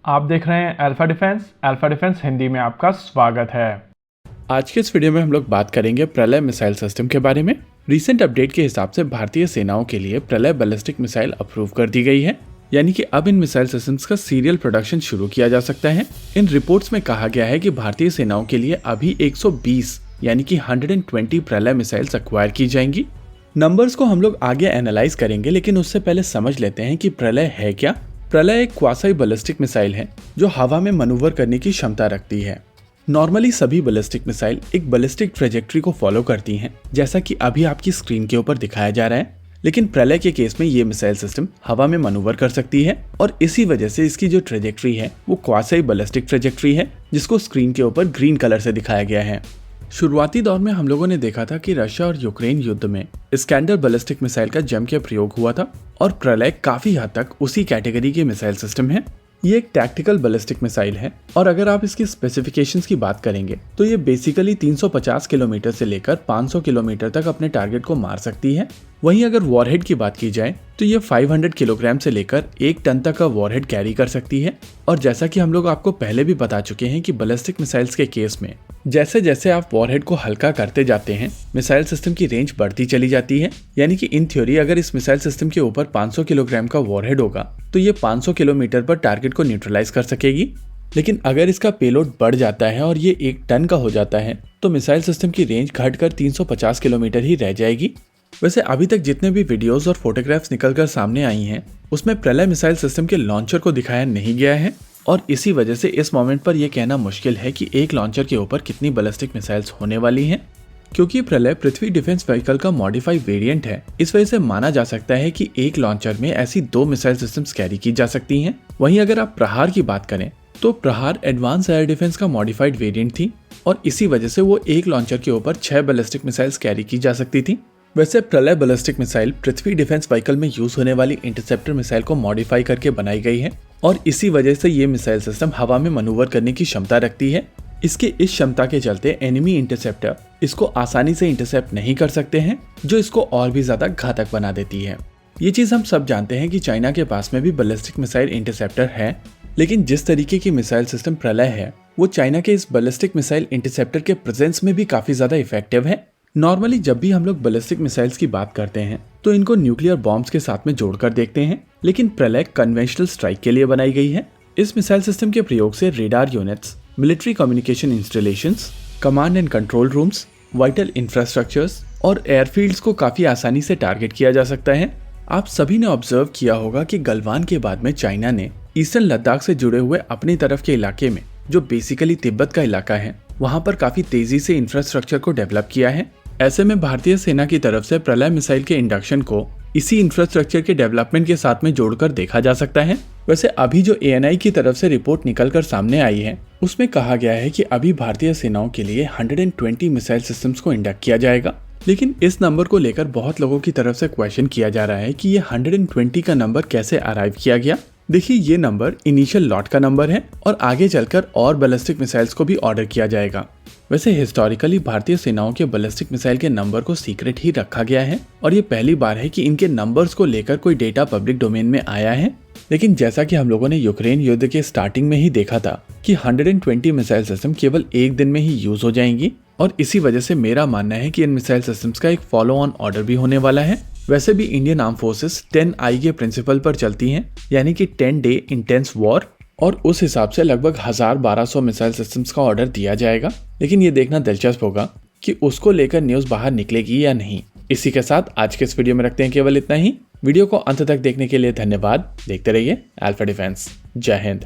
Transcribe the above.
आप देख रहे हैं अल्फा डिफेंस हिंदी में आपका स्वागत है। आज के इस वीडियो में हम लोग बात करेंगे प्रलय मिसाइल सिस्टम के बारे में। रीसेंट अपडेट के हिसाब से भारतीय सेनाओं के लिए प्रलय बैलिस्टिक मिसाइल अप्रूव कर दी गई है, यानी कि अब इन मिसाइल सिस्टम्स का सीरियल प्रोडक्शन शुरू किया जा सकता है। इन रिपोर्ट्स में कहा गया है कि भारतीय सेनाओं के लिए अभी 120 यानी कि 120 प्रलय मिसाइल्स एक्वायर की जाएंगी। नंबर्स को हम लोग आगे एनालाइज करेंगे, लेकिन उससे पहले समझ लेते हैं कि प्रलय है क्या। प्रलय एक क्वासी बैलिस्टिक मिसाइल है जो हवा में मनूवर करने की क्षमता रखती है। नॉर्मली सभी बैलिस्टिक मिसाइल एक बैलिस्टिक ट्रेजेक्ट्री को फॉलो करती हैं, जैसा कि अभी आपकी स्क्रीन के ऊपर दिखाया जा रहा है। लेकिन प्रलय के केस में ये मिसाइल सिस्टम हवा में मनूवर कर सकती है और इसी वजह से इसकी जो ट्रेजेक्ट्री है वो क्वासी बैलिस्टिक ट्रेजेक्ट्री है, जिसको स्क्रीन के ऊपर ग्रीन कलर से दिखाया गया है। शुरुआती दौर में हम लोगों ने देखा था कि रशिया और यूक्रेन युद्ध में इस्कैंडर बैलिस्टिक मिसाइल का जम के प्रयोग हुआ था और प्रलय काफी हद तक उसी कैटेगरी के मिसाइल सिस्टम है। ये एक टैक्टिकल बैलिस्टिक मिसाइल है और अगर आप इसकी स्पेसिफिकेशंस की बात करेंगे तो ये बेसिकली 350 किलोमीटर से लेकर 500 किलोमीटर तक अपने टारगेट को मार सकती है। वहीं अगर वॉरहेड की बात की जाए तो ये 500 किलोग्राम से लेकर 1 टन तक का वॉरहेड कैरी कर सकती है। और जैसा कि हम लोग आपको पहले भी बता चुके हैं कि बैलिस्टिक मिसाइल्स के केस में जैसे जैसे आप वॉरहेड को हल्का करते जाते हैं, मिसाइल सिस्टम की रेंज बढ़ती चली जाती है। यानी कि इन थ्योरी अगर इस मिसाइल सिस्टम के ऊपर 500 किलोग्राम का वॉरहेड होगा तो ये 500 किलोमीटर पर टारगेट को न्यूट्रलाइज कर सकेगी। लेकिन अगर इसका पेलोड बढ़ जाता है और ये 1 टन का हो जाता है तो मिसाइल सिस्टम की रेंज घटकर 350 किलोमीटर ही रह जाएगी। वैसे अभी तक जितने भी वीडियोस और फोटोग्राफ्स निकलकर सामने आई हैं, उसमें प्रलय मिसाइल सिस्टम के लॉन्चर को दिखाया नहीं गया है और इसी वजह से इस मोमेंट पर यह कहना मुश्किल है कि एक लॉन्चर के ऊपर कितनी बैलिस्टिक मिसाइल्स होने वाली हैं। क्योंकि प्रलय पृथ्वी डिफेंस व्हीकल का मॉडिफाइड वेरिएंट है, इस वजह से माना जा सकता है कि एक लॉन्चर में ऐसी 2 मिसाइल सिस्टम्स कैरी की जा सकती हैं। वहीं अगर आप प्रहार की बात करें तो प्रहार एडवांस एयर डिफेंस का मॉडिफाइड वेरिएंट थी और इसी वजह से वो एक लॉन्चर के ऊपर 6 बैलिस्टिक मिसाइल्स कैरी की जा सकती थी। वैसे प्रलय बैलिस्टिक मिसाइल पृथ्वी डिफेंस व्हीकल में यूज होने वाली इंटरसेप्टर मिसाइल को मॉडिफाई करके बनाई गई है और इसी वजह से ये मिसाइल सिस्टम हवा में मनूवर करने की क्षमता रखती है। इसके इस क्षमता के चलते एनिमी इंटरसेप्टर इसको आसानी से इंटरसेप्ट नहीं कर सकते हैं, जो इसको और भी ज्यादा घातक बना देती है। ये चीज हम सब जानते हैं कि चाइना के पास में भी बैलिस्टिक मिसाइल इंटरसेप्टर है, लेकिन जिस तरीके की मिसाइल सिस्टम प्रलय है वो चाइना के इस बैलिस्टिक मिसाइल इंटरसेप्टर के प्रेजेंस में भी काफी ज्यादा इफेक्टिव है। नॉर्मली जब भी हम लोग बैलिस्टिक मिसाइल्स की बात करते हैं तो इनको न्यूक्लियर बॉम्ब्स के साथ में जोड़कर देखते हैं, लेकिन प्रलय कन्वेंशनल स्ट्राइक के लिए बनाई गई है। इस मिसाइल सिस्टम के प्रयोग से radar units, military communication installations, command and control rooms, vital infrastructures और एयरफील्ड्स को काफी आसानी से टारगेट किया जा सकता है। आप सभी ने ऑब्जर्व किया होगा कि गलवान के बाद में चाइना ने ईस्टर्न लद्दाख से जुड़े हुए अपनी तरफ के इलाके में, जो बेसिकली तिब्बत का इलाका है, वहां पर काफी तेजी से इंफ्रास्ट्रक्चर को डेवलप किया है। ऐसे में भारतीय सेना की तरफ से प्रलय मिसाइल के इंडक्शन को इसी इंफ्रास्ट्रक्चर के डेवलपमेंट के साथ में जोड़कर देखा जा सकता है। वैसे अभी जो ANI की तरफ से रिपोर्ट निकलकर सामने आई है उसमें कहा गया है कि अभी भारतीय सेनाओं के लिए 120 मिसाइल सिस्टम्स को इंडक्ट किया जाएगा। लेकिन इस नंबर को लेकर बहुत लोगों की तरफ से क्वेश्चन किया जा रहा है कि ये 120 का नंबर कैसे अराइव किया गया। देखिए, ये नंबर इनिशियल लॉट का नंबर है और आगे चलकर और बैलिस्टिक मिसाइल्स को भी ऑर्डर किया जाएगा। वैसे हिस्टोरिकली भारतीय सेनाओं के बैलिस्टिक मिसाइल के नंबर को सीक्रेट ही रखा गया है और ये पहली बार है कि इनके नंबर्स को लेकर कोई डेटा पब्लिक डोमेन में आया है। लेकिन जैसा कि हम लोगों ने यूक्रेन युद्ध के स्टार्टिंग में ही देखा था कि 120 मिसाइल सिस्टम केवल एक दिन में ही यूज हो जाएंगी और इसी वजह से मेरा मानना है कि इन मिसाइल सिस्टम्स का एक फॉलो ऑन ऑर्डर भी होने वाला है। वैसे भी इंडियन आर्म फोर्सेस 10I के प्रिंसिपल पर चलती हैं, यानी कि 10 डे इंटेंस वॉर, और उस हिसाब से लगभग 1200 मिसाइल सिस्टम्स का ऑर्डर दिया जाएगा। लेकिन ये देखना दिलचस्प होगा कि उसको लेकर न्यूज बाहर निकलेगी या नहीं। इसी के साथ आज के इस वीडियो में रखते हैं केवल इतना ही। वीडियो को अंत तक देखने के लिए धन्यवाद। देखते रहिए अल्फा डिफेंस। जय हिंद।